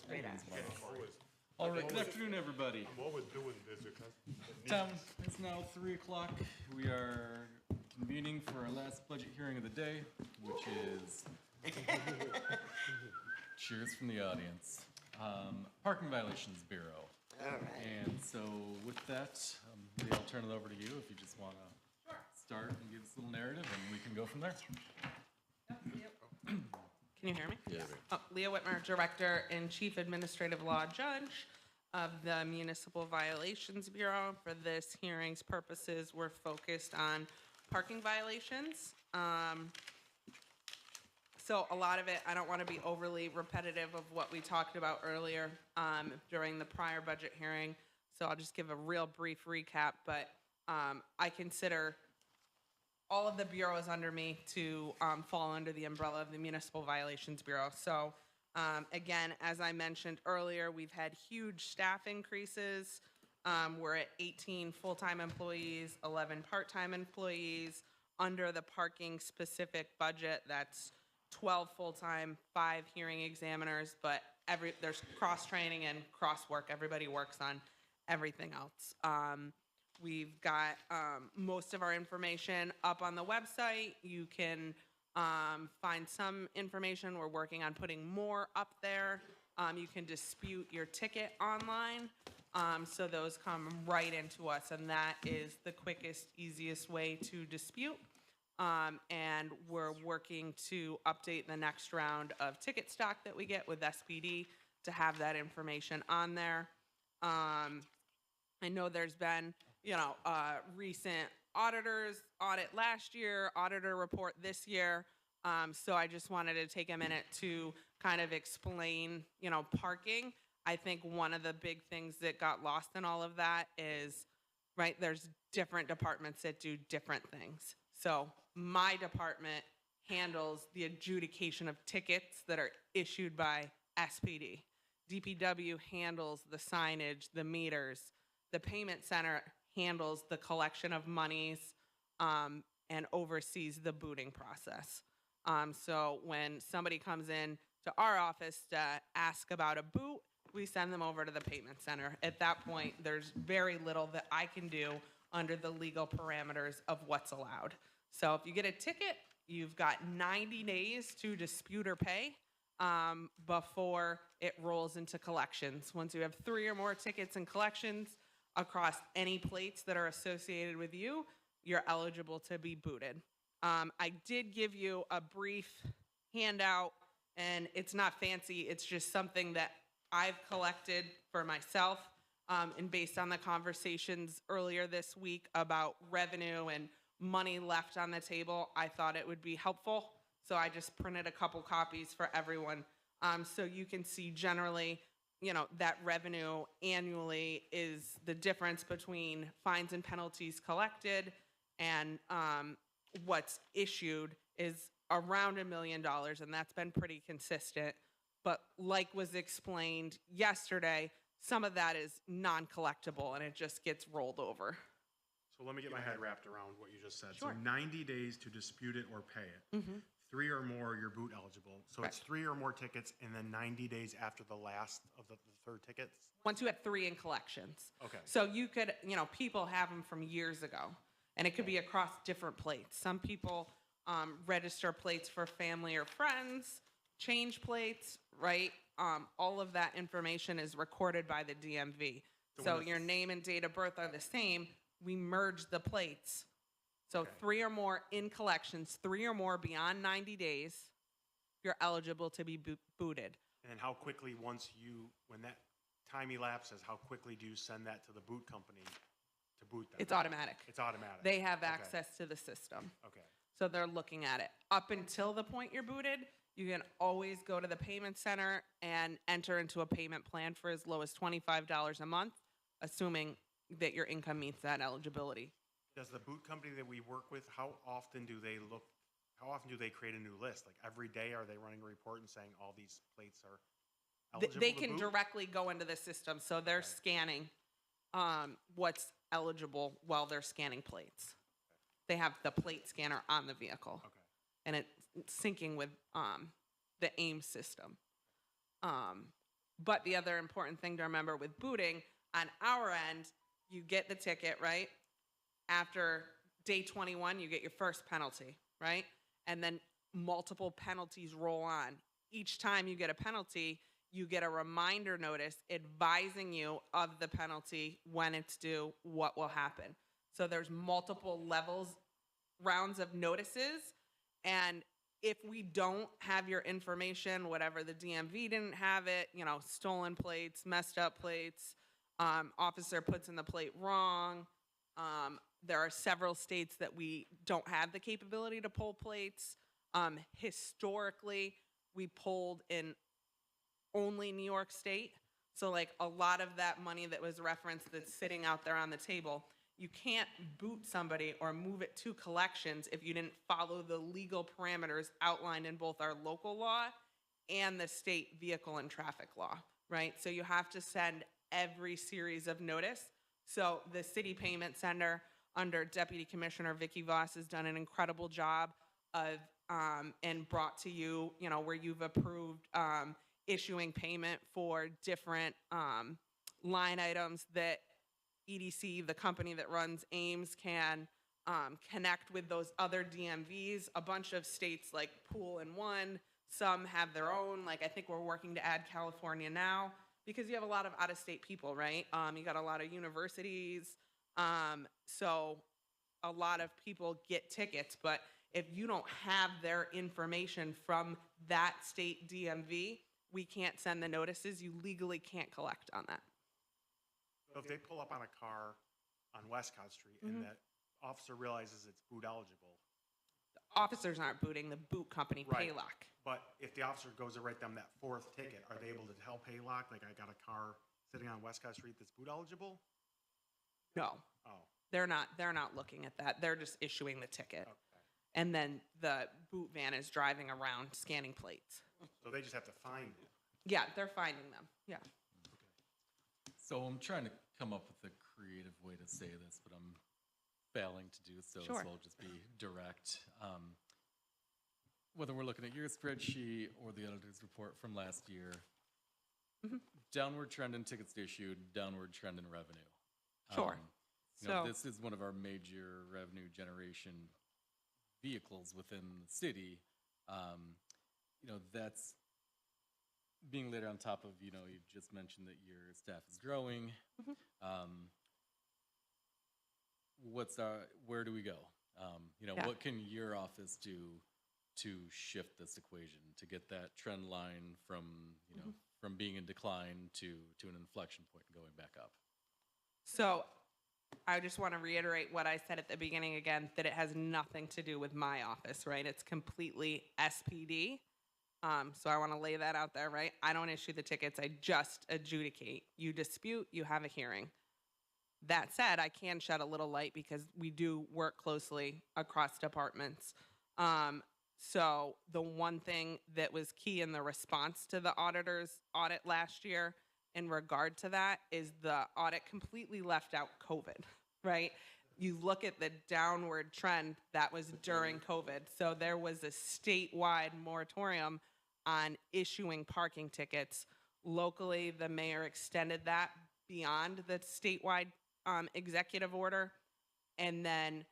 straight on. All right, good afternoon, everybody. What we're doing is because It's now 3 o'clock. We are convening for our last budget hearing of the day, which is cheers from the audience. Parking Violations Bureau. All right. And so with that, Lee, I'll turn it over to you if you just want to start and give us a little narrative, and we can go from there. Can you hear me? Yeah. Leah Whitmer, Director and Chief Administrative Law Judge of the Municipal Violations Bureau. For this hearing's purposes, we're focused on parking violations. So a lot of it, I don't want to be overly repetitive of what we talked about earlier during the prior budget hearing. So I'll just give a real brief recap, but I consider all of the bureaus under me to fall under the umbrella of the Municipal Violations Bureau. So again, as I mentioned earlier, we've had huge staff increases. We're at 18 full-time employees, 11 part-time employees. Under the parking specific budget, that's 12 full-time, 5 hearing examiners, but there's cross-training and cross-work. Everybody works on everything else. We've got most of our information up on the website. You can find some information. We're working on putting more up there. You can dispute your ticket online. So those come right into us, and that is the quickest, easiest way to dispute. And we're working to update the next round of ticket stock that we get with SPD to have that information on there. I know there's been, recent auditors audit last year, auditor report this year. So I just wanted to take a minute to kind of explain, parking. I think one of the big things that got lost in all of that is, right, there's different departments that do different things. So my department handles the adjudication of tickets that are issued by SPD. DPW handles the signage, the meters. The payment center handles the collection of monies and oversees the booting process. So when somebody comes in to our office to ask about a boot, we send them over to the payment center. At that point, there's very little that I can do under the legal parameters of what's allowed. So if you get a ticket, you've got 90 days to dispute or pay before it rolls into collections. Once you have 3 or more tickets and collections across any plates that are associated with you, you're eligible to be booted. I did give you a brief handout, and it's not fancy. It's just something that I've collected for myself and based on the conversations earlier this week about revenue and money left on the table, I thought it would be helpful. So I just printed a couple copies for everyone. So you can see generally, that revenue annually is the difference between fines and penalties collected and what's issued is around $1 million, and that's been pretty consistent. But like was explained yesterday, some of that is non-collectible, and it just gets rolled over. So let me get my head wrapped around what you just said. Sure. So 90 days to dispute it or pay it. Mm-hmm. 3 or more, you're boot eligible. So Right. it's 3 or more tickets, and then 90 days after the last of the third tickets. Once you have 3 in collections. Okay. So you could, people have them from years ago, and it could be across different plates. Some people register plates for family or friends, change plates, right? All of that information is recorded by the DMV. So your name and date of birth are the same. We merge the plates. So Okay. 3 or more in collections, 3 or more beyond 90 days, you're eligible to be booted. And how quickly, when that time elapses, how quickly do you send that to the boot company to boot them? It's automatic. It's automatic. They have Okay. access to the system. Okay. So they're looking at it. Up until the point you're booted, you can always go to the payment center and enter into a payment plan for as low as $25 a month, assuming that your income meets that eligibility. Does the boot company that we work with, how often do they create a new list? Like every day, are they running a report and saying all these plates are eligible They to can boot? directly go into the system, so they're scanning what's eligible while they're scanning plates. They have the plate scanner on the vehicle. Okay. And it's syncing with the AIM system. But the other important thing to remember with booting, on our end, you get the ticket, right? After day 21, you get your first penalty, right? And then multiple penalties roll on. Each time you get a penalty, you get a reminder notice advising you of the penalty, when it's due, what will happen. So there's multiple rounds of notices. And if we don't have your information, whatever, the DMV didn't have it, stolen plates, messed up plates, officer puts in the plate wrong. There are several states that we don't have the capability to pull plates. Historically, we pulled in only New York State. So like a lot of that money that was referenced that's sitting out there on the table, you can't boot somebody or move it to collections if you didn't follow the legal parameters outlined in both our local law and the state vehicle and traffic law, right? So you have to send every series of notice. So the city payment center under Deputy Commissioner Vicky Voss has done an incredible job of and brought to you, where you've approved issuing payment for different line items that EDC, the company that runs Ames, can connect with those other DMVs. A bunch of states like pool in one, some have their own. Like I think we're working to add California now because you have a lot of out-of-state people, right? You got a lot of universities. So a lot of people get tickets, but if you don't have their information from that state DMV, we can't send the notices. You legally can't collect on that. So if they pull up on a car on Westcott Street and that officer realizes it's boot eligible. The officers aren't booting, the boot company, Right. Paylock. But if the officer goes to write them that fourth ticket, are they able to tell Paylock, like, I got a car sitting on Westcott Street that's boot eligible? No, Oh, they're not looking at that. They're just issuing the ticket. okay. And then the boot van is driving around scanning plates. So they just have to find it. Yeah, they're finding them. Yeah. So I'm trying to come up with a creative way to say this, but I'm failing to do so, Sure. so I'll just be direct. Whether we're looking at your spreadsheet or the auditor's report from last year, downward trend in tickets issued, downward trend in revenue. Sure. So- this is one of our major revenue generation vehicles within the city. That's being laid on top of, you've just mentioned that your staff is growing. Where do we go? Yeah. What can your office do to shift this equation, to get that trend line from, from being in decline to an inflection point and going back up? So I just want to reiterate what I said at the beginning again, that it has nothing to do with my office, right? It's completely SPD. So I want to lay that out there, right? I don't issue the tickets. I just adjudicate. You dispute, you have a hearing. That said, I can shed a little light because we do work closely across departments. So the one thing that was key in the response to the auditor's audit last year in regard to that is the audit completely left out COVID, right? You look at the downward trend that was during COVID. So there was a statewide moratorium on issuing parking tickets. Locally, the mayor extended that beyond the statewide executive order. And then,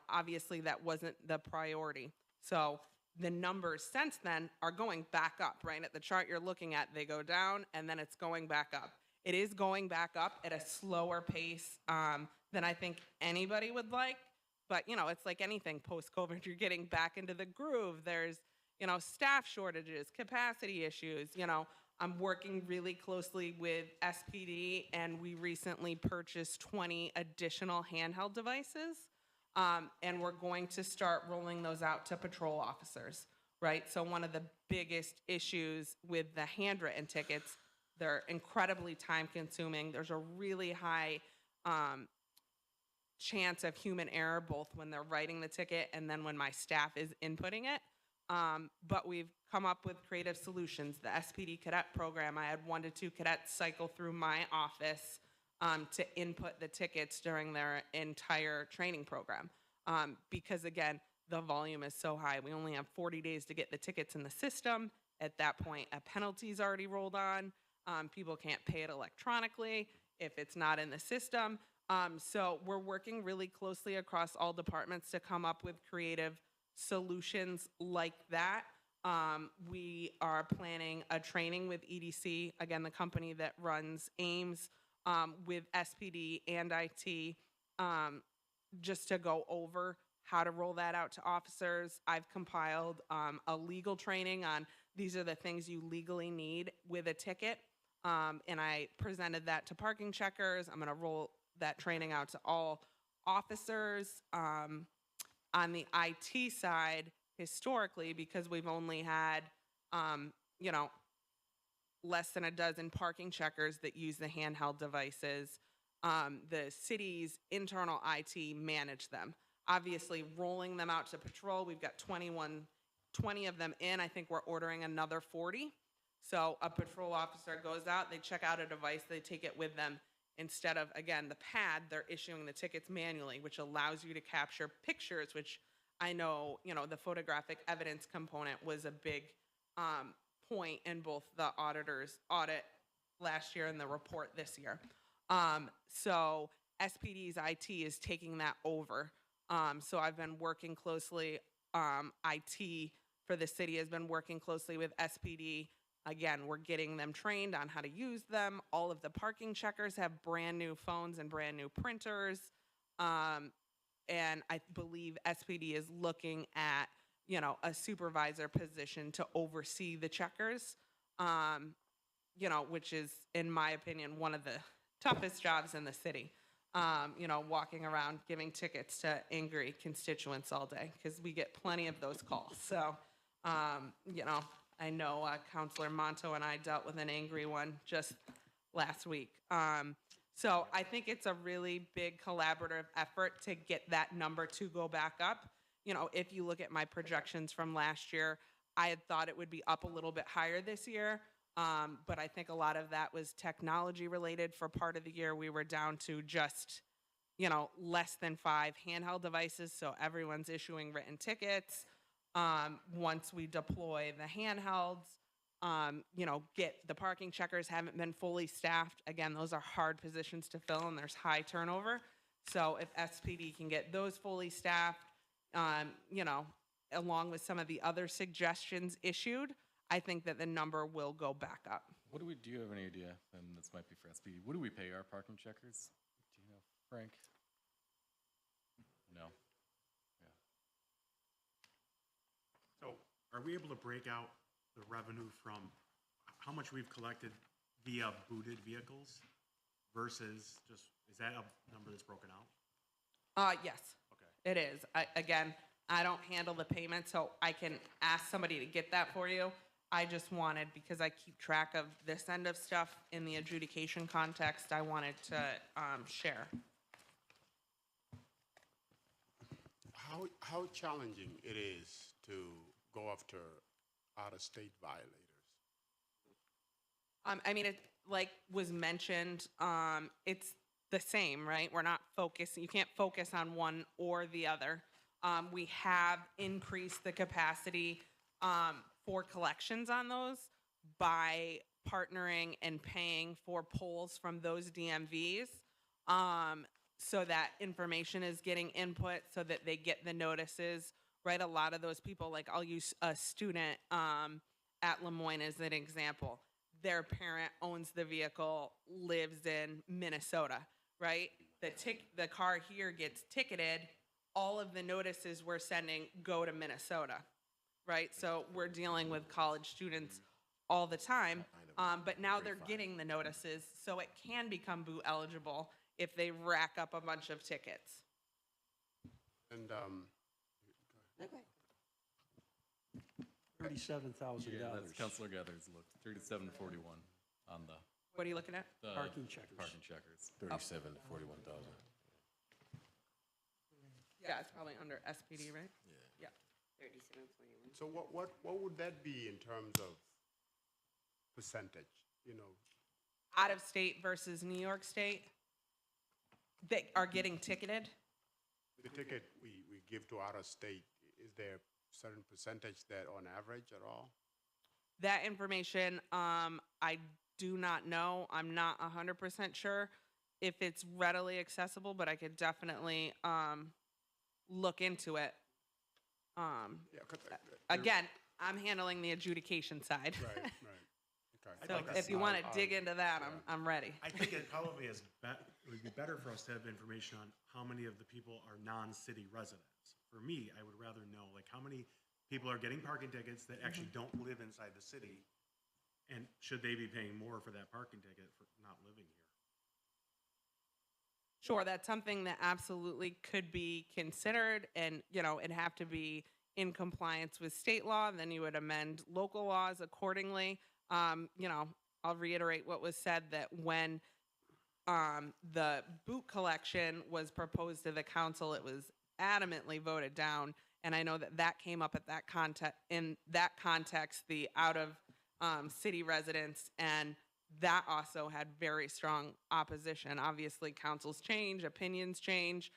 obviously that wasn't the priority. So the numbers since then are going back up, right? At the chart you're looking at, they go down and then it's going back up. It is going back up at a slower pace than I think anybody would like. But, it's like anything post-COVID, you're getting back into the groove. There's, staff shortages, capacity issues. I'm working really closely with SPD, and we recently purchased 20 additional handheld devices. And we're going to start rolling those out to patrol officers, right? So one of the biggest issues with the handwritten tickets, they're incredibly time consuming. There's a really high chance of human error, both when they're writing the ticket and then when my staff is inputting it. But we've come up with creative solutions. The SPD cadet program, I had 1 to 2 cadets cycle through my office to input the tickets during their entire training program. Because again, the volume is so high. We only have 40 days to get the tickets in the system. At that point, a penalty's already rolled on. People can't pay it electronically if it's not in the system. So we're working really closely across all departments to come up with creative solutions like that. We are planning a training with EDC, again, the company that runs Ames, with SPD and IT, just to go over how to roll that out to officers. I've compiled a legal training on these are the things you legally need with a ticket. And I presented that to parking checkers. I'm going to roll that training out to all officers. On the IT side, historically, because we've only had, you know, less than a dozen parking checkers that use the handheld devices, the city's internal IT manage them. Obviously, rolling them out to patrol, we've got 20 of them in. I think we're ordering another 40. So a patrol officer goes out, they check out a device, they take it with them. Instead of, again, the pad, they're issuing the tickets manually, which allows you to capture pictures, which I know, you know, the photographic evidence component was a big point in both the auditor's audit last year and the report this year. So SPD's IT is taking that over. So I've been working closely, IT for the city has been working closely with SPD. Again, we're getting them trained on how to use them. All of the parking checkers have brand new phones and brand new printers. And I believe SPD is looking at, you know, a supervisor position to oversee the checkers, you know, which is, in my opinion, one of the toughest jobs in the city. You know, walking around giving tickets to angry constituents all day, because we get plenty of those calls. So, you know, I know Councilor Monto and I dealt with an angry one just last week. So I think it's a really big collaborative effort to get that number to go back up. You know, if you look at my projections from last year, I had thought it would be up a little bit higher this year. But I think a lot of that was technology related. For part of the year, we were down to just, you know, less than 5 handheld devices. So everyone's issuing written tickets. Once we deploy the handhelds, you know, get the parking checkers haven't been fully staffed. Again, those are hard positions to fill and there's high turnover. So if SPD can get those fully staffed, you know, along with some of the other suggestions issued, I think that the number will go back up. What do you have any idea, and this might be for SPD, what do we pay our parking checkers? Do you know, Frank? No. Yeah. So are we able to break out the revenue from how much we've collected via booted vehicles versus just, is that a number that's broken out? Yes, Okay. it is. Again, I don't handle the payment, so I can ask somebody to get that for you. I just wanted, because I keep track of this end of stuff in the adjudication context, I wanted to share. How challenging it is to go after out-of-state violators? I mean, it, like was mentioned, it's the same, right? We're not focusing, you can't focus on one or the other. We have increased the capacity for collections on those by partnering and paying for polls from those DMVs, so that information is getting input so that they get the notices, right? A lot of those people, like I'll use a student at Lemoyne as an example. Their parent owns the vehicle, lives in Minnesota, right? The car here gets ticketed. All of the notices we're sending go to Minnesota, right? So we're dealing with college students all the time, but now they're getting the notices, so it can become boot eligible if they rack up a bunch of tickets. And Okay. $37,000. Yeah, that's Councilor Gathers looked, 3741 on the What are you looking at? Parking checkers. Parking checkers. 37 to 41,000. Yeah, it's probably under SPD, right? Yeah. 37.21. so what would that be in terms of percentage? You know, Out of state versus New York State that are getting ticketed. the ticket we give to out-of-state, is there a certain percentage that on average at all? That information, I do not know. I'm not 100% sure if it's readily accessible, but I could definitely look into it. Yeah, 'cause Again, I'm handling the adjudication side. right, right. Okay. So if you want to dig into that, I'm ready. I think it probably is, it would be better for us to have information on how many of the people are non-city residents. For me, I would rather know, like, how many people are getting parking tickets that actually don't live inside the city? And should they be paying more for that parking ticket for not living here? Sure, that's something that absolutely could be considered, and it'd have to be in compliance with state law. And then you would amend local laws accordingly. I'll reiterate what was said, that when the boot collection was proposed to the council, it was adamantly voted down. And I know that came up at that context, the out of city residents, and that also had very strong opposition. Obviously, councils change, opinions change,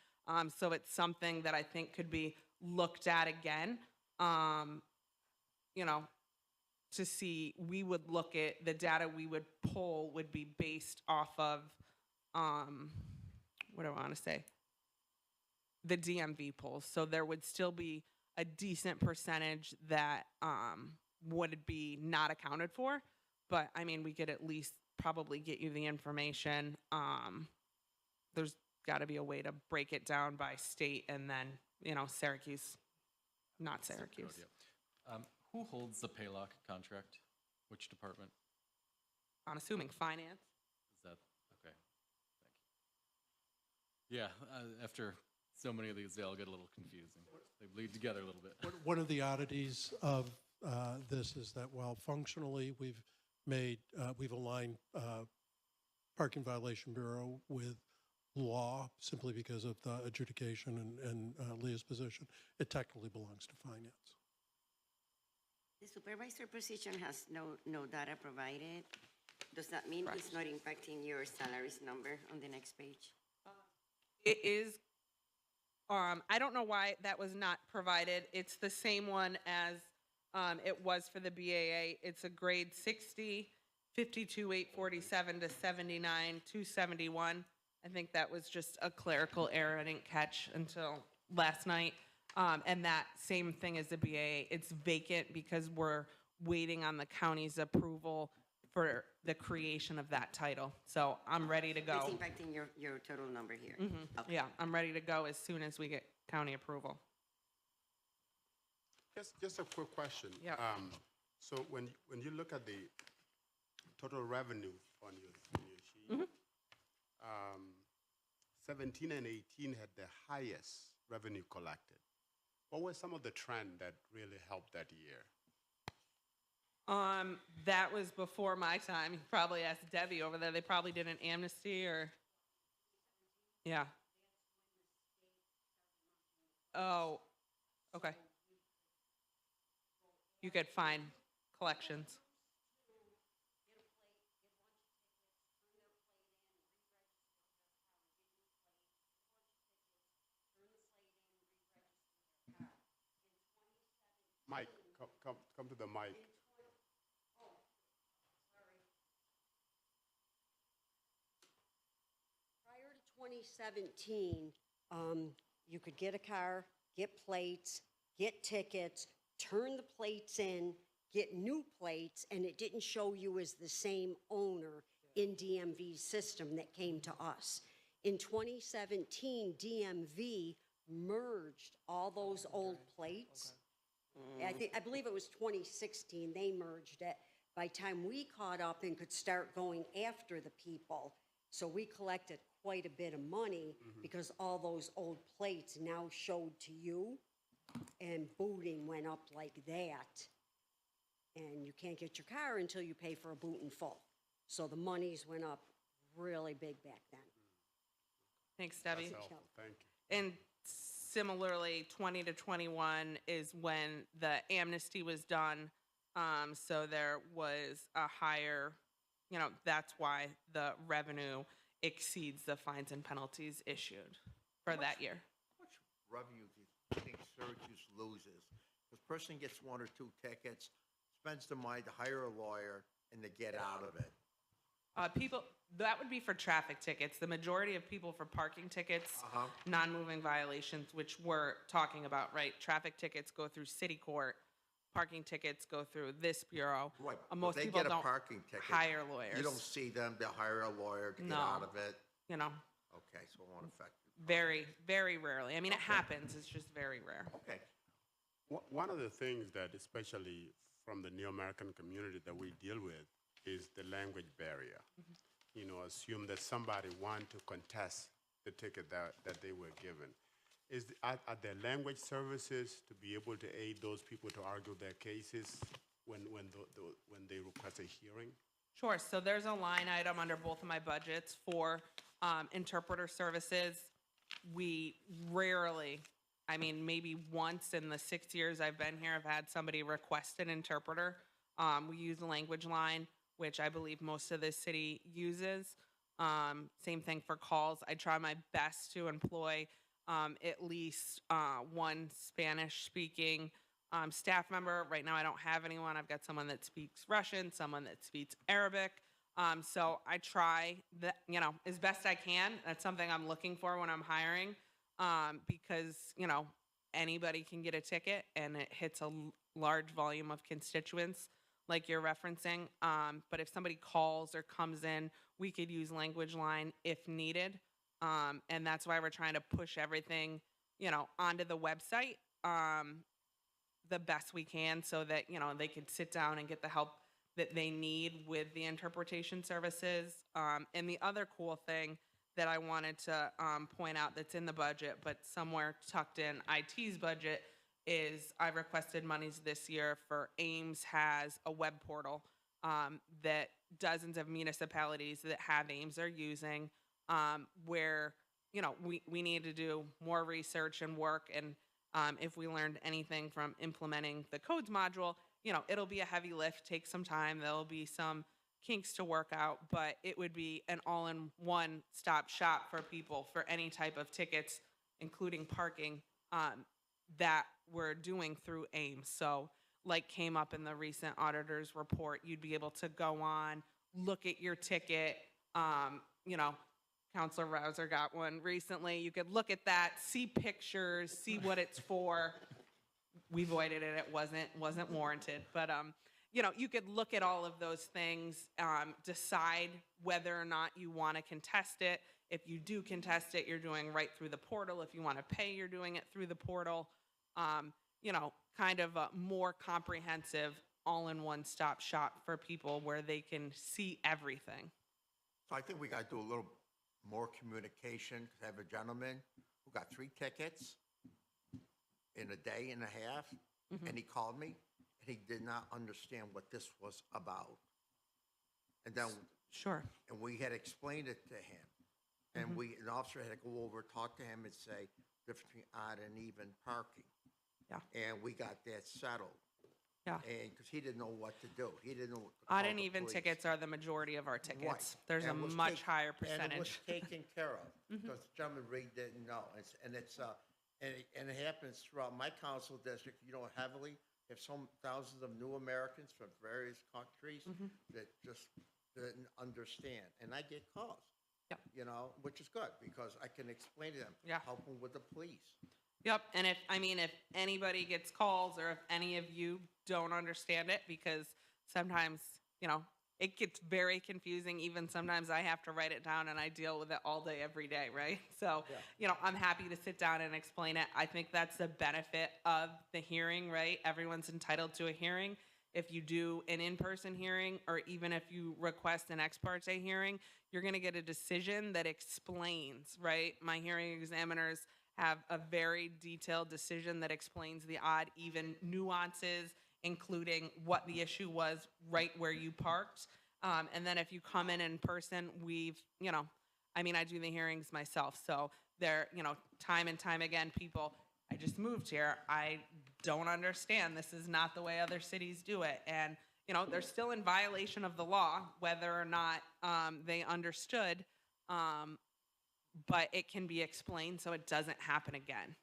so it's something that I think could be looked at again. To see, we would look at the data we would pull would be based off of, what do I want to say? The DMV polls. So there would still be a decent percentage that would be not accounted for. But I mean, we could at least probably get you the information. There's got to be a way to break it down by state, and then, Syracuse, not Syracuse. Zip code, yeah. Who holds the Paylock contract? Which department? I'm assuming finance. Is that, okay, thank you. Yeah, after so many of these, they all get a little confusing. They bleed together a little bit. One of the oddities of this is that while functionally we've aligned Parking Violation Bureau with law simply because of the adjudication and Leah's position, it technically belongs to finance. The supervisor position has no data provided. Does that mean it's not impacting your salaries number on the next page? It is, I don't know why that was not provided. It's the same one as it was for the BAA. It's a grade 60, 52,847 to 79,271. I think that was just a clerical error I didn't catch until last night. And that same thing as the BAA, it's vacant because we're waiting on the county's approval for the creation of that title. So I'm ready to go. It's impacting your total number here. Okay. Yeah, I'm ready to go as soon as we get county approval. Just a quick question. Yeah. So when you look at the total revenue on your sheet, 17 and 18 had the highest revenue collected. What were some of the trend that really helped that year? That was before my time. You probably asked Debbie over there. They probably did an amnesty or, yeah. Oh, okay. You could find collections. Mike, come to the mic. Prior to 2017, you could get a car, get plates, get tickets, turn the plates in, get new plates, and it didn't show you as the same owner in DMV's system that came to us. In 2017, DMV merged all those old plates. I believe it was 2016 they merged it. By the time we caught up and could start going after the people, so we collected quite a bit of money because all those old plates now showed to you, and booting went up like that. And you can't get your car until you pay for a boot in full. So the monies went up really big back then. Thanks, Debbie. That's helpful. Thank you. And similarly, 20 to 21 is when the amnesty was done. So there was a higher, that's why the revenue exceeds the fines and penalties issued for that year. How much revenue do you think Syracuse loses? This person gets 1 or 2 tickets, spends the money to hire a lawyer, and to get out of it. People, that would be for traffic tickets. The majority of people for parking tickets, non-moving violations, which we're talking about, right? Traffic tickets go through city court. Parking tickets go through this bureau. Right. Most They people get a don't parking ticket. hire lawyers. You don't see them, they'll hire a lawyer to get No. out of it. You know, Okay, so it won't affect you. very, very rarely. I mean, it happens. It's just very rare. Okay. One of the things that, especially from the New American community that we deal with, is the language barrier. You know, assume that somebody want to contest the ticket that they were given. Are there language services to be able to aid those people to argue their cases when they request a hearing? Sure. So there's a line item under both of my budgets for interpreter services. We rarely, I mean, maybe once in the 6 years I've been here, I've had somebody request an interpreter. We use the language line, which I believe most of the city uses. Same thing for calls. I try my best to employ at least one Spanish-speaking staff member. Right now, I don't have anyone. I've got someone that speaks Russian, someone that speaks Arabic. So I try that, you know, as best I can. That's something I'm looking for when I'm hiring, because, you know, anybody can get a ticket and it hits a large volume of constituents like you're referencing. But if somebody calls or comes in, we could use language line if needed. And that's why we're trying to push everything, you know, onto the website the best we can so that, you know, they could sit down and get the help that they need with the interpretation services. And the other cool thing that I wanted to point out that's in the budget, but somewhere tucked in IT's budget, is I requested monies this year for Ames has a web portal that dozens of municipalities that have Ames are using, where, you know, we need to do more research and work. And if we learned anything from implementing the codes module, you know, it'll be a heavy lift, take some time. There'll be some kinks to work out, but it would be an all-in-one stop shop for people for any type of tickets, including parking, that we're doing through Ames. So like came up in the recent auditor's report, you'd be able to go on, look at your ticket. You know, Counselor Rouser got one recently. You could look at that, see pictures, see what it's for. We voided it. It wasn't warranted. But, you know, you could look at all of those things, decide whether or not you want to contest it. If you do contest it, you're doing right through the portal. If you want to pay, you're doing it through the portal. You know, kind of a more comprehensive all-in-one stop shop for people where they can see everything. So I think we got to do a little more communication. 'Cause I have a gentleman who got 3 tickets in a day and a half, and he called me, and he did not understand what this was about. And then, Sure. and we had explained it to him, and an officer had to go over, talk to him, and say difference between odd and even parking. Yeah. And we got that settled. Yeah. And because he didn't know what to do, he didn't know what to Odd call and the even police. tickets are the majority of our tickets. Right. There's a And was much take- higher And it was percentage. taken care of, because the gentleman really didn't know. And it happens throughout my council district, you know, heavily. If some thousands of new Americans from various countries that just didn't understand. And I get calls. Yep. You know, which is good, because I can explain to them. Yeah. Help them with the police. Yep. And if anybody gets calls or if any of you don't understand it, because sometimes, you know, it gets very confusing. Even sometimes I have to write it down and I deal with it all day, every day, right? So, you know, I'm happy to sit down and explain it. I think that's the benefit of the hearing, right? Everyone's entitled to a hearing. If you do an in-person hearing, or even if you request an ex parte hearing, you're going to get a decision that explains, right? My hearing examiners have a very detailed decision that explains the odd, even nuances, including what the issue was right where you parked. And then if you come in person, you know, I mean, I do the hearings myself. So there, you know, time and time again, people, I just moved here. I don't understand. This is not the way other cities do it. And, you know, they're still in violation of the law, whether or not they understood. But it can be explained so it doesn't happen again.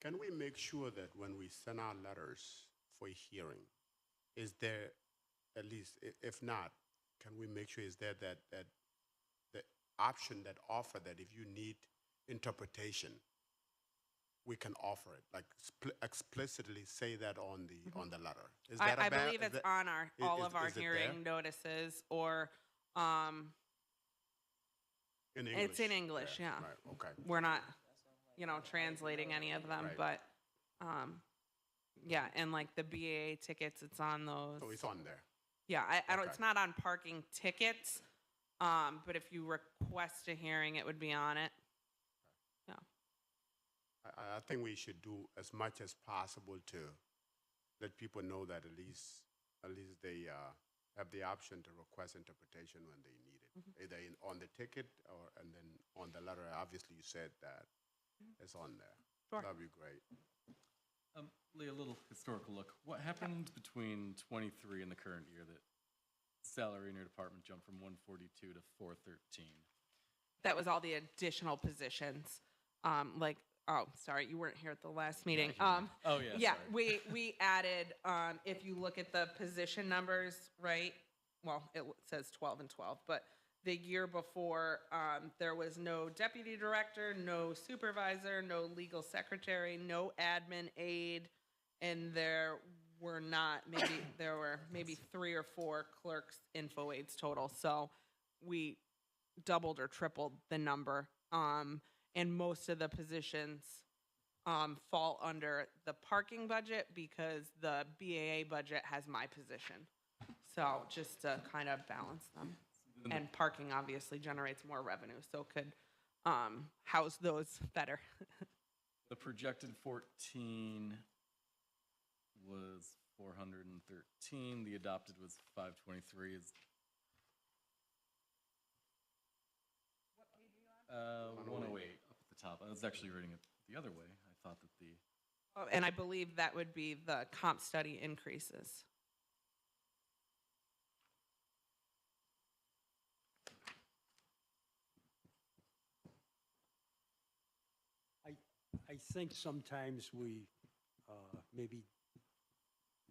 Can we make sure that when we send out letters for a hearing, is there, at least, if not, can we make sure is there that option that offer that if you need interpretation, we can offer it, like explicitly say that on the letter. Is that I a bad- believe is it's that- on all is- of our is it there? hearing notices, or In English? it's in English, yeah. Right, okay. We're not, translating any of them, Right. but, yeah, and like the BAA tickets, it's on those. So it's on there. Yeah, I don't, Okay. it's not on parking tickets, but if you request a hearing, it would be on it. Yeah. I think we should do as much as possible to let people know that at least they have the option to request interpretation when they need it, either on the ticket and then on the letter. Obviously, you said that it's on there. Sure. That'd be great. Lee, a little historical look. What happened between 23 and the current year that salary in your department jumped from 142 to 413? That was all the additional positions. Oh, sorry, you weren't here at the last meeting. Oh, yeah, Yeah, sorry. we added, if you look at the position numbers, right? Well, it says 12 and 12, but the year before, there was no deputy director, no supervisor, no legal secretary, no admin aide, and there were maybe 3 or 4 clerks info aides total. So we doubled or tripled the number. And most of the positions fall under the parking budget because the BAA budget has my position. So just to kind of balance them. And parking obviously generates more revenue, so could house those better. The projected 14 was 413. The adopted was 523. Is 108 up at the top. I was actually reading it the other way. I thought that the And I believe that would be the comp study increases. I think sometimes we maybe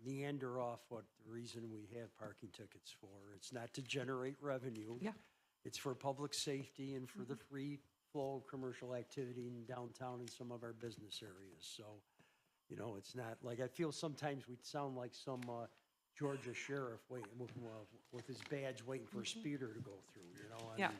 meander off what the reason we have parking tickets for. It's not to generate revenue. Yeah. It's for public safety and for the free flow of commercial activity in downtown and some of our business areas. So, it's not like, I feel sometimes we sound like some Georgia sheriff waiting with his badge waiting for a speeder to go through, I Yeah. mean,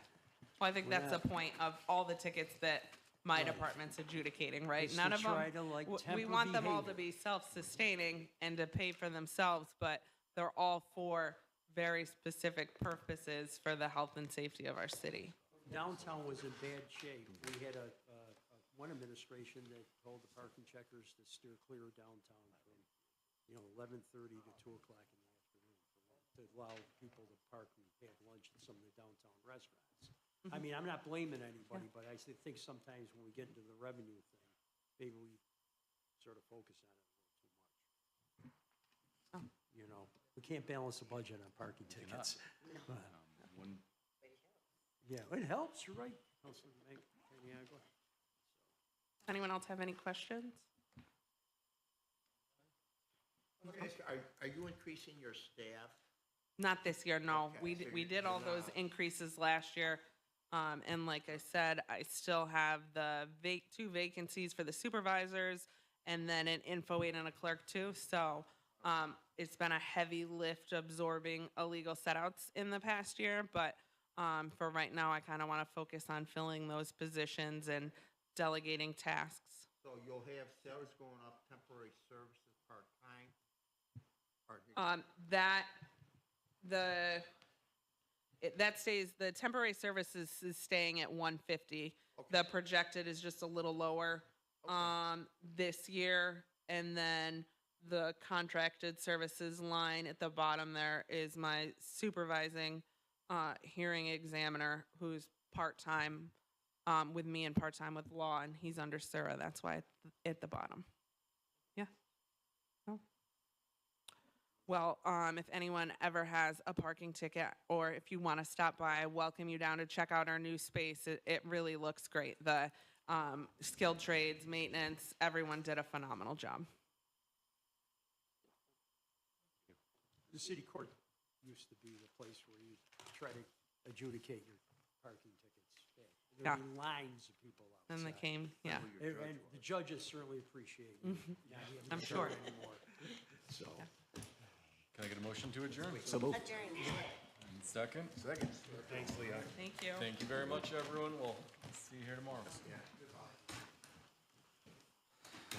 Well, I think we're that's not- the point of all the tickets that my department's adjudicating, right? Is to None of them, try to, like, we temper want them all to behavior. be self-sustaining and to pay for themselves, but they're all for very specific purposes for the health and safety of our city. Downtown was in bad shape. We had one administration that told the parking checkers to steer clear of downtown from, 11:30 to 2 o'clock in the afternoon to allow people to park and have lunch at some of the downtown restaurants. I mean, I'm not blaming anybody, but I think sometimes when we get into the revenue thing, maybe we sort of focus on it a little too much. We can't balance the budget on parking tickets. But, one. yeah, it helps, you're right. Councilman Maniago. Anyone else have any questions? Are you increasing your staff? Not this year, no. Okay, so We did all you're those not- increases last year. And like I said, I still have the 2 vacancies for the supervisors and then an info aide and a clerk too. So it's been a heavy lift absorbing illegal setouts in the past year. But for right now, I kind of want to focus on filling those positions and delegating tasks. So you'll have salaries going up, temporary services part-time? That stays, the temporary services is staying at 150. The projected is just a little lower this year. And then the contracted services line at the bottom there is my supervising hearing examiner who's part-time with me and part-time with law, and he's under Sarah. That's why it's at the bottom. Yeah. Oh. Well, if anyone ever has a parking ticket or if you want to stop by, I welcome you down to check out our new space. It really looks great. The skilled trades, maintenance, everyone did a phenomenal job. The city court used to be the place where you try to adjudicate your parking tickets. Yeah. There'd be lines of people outside. And they came, yeah. And the judges certainly appreciate it. I'm sure. So, Can I get a motion to adjourn? Adjourn. And second? Thanks, Leah. Thank you. Thank you very much, everyone. We'll see you here tomorrow.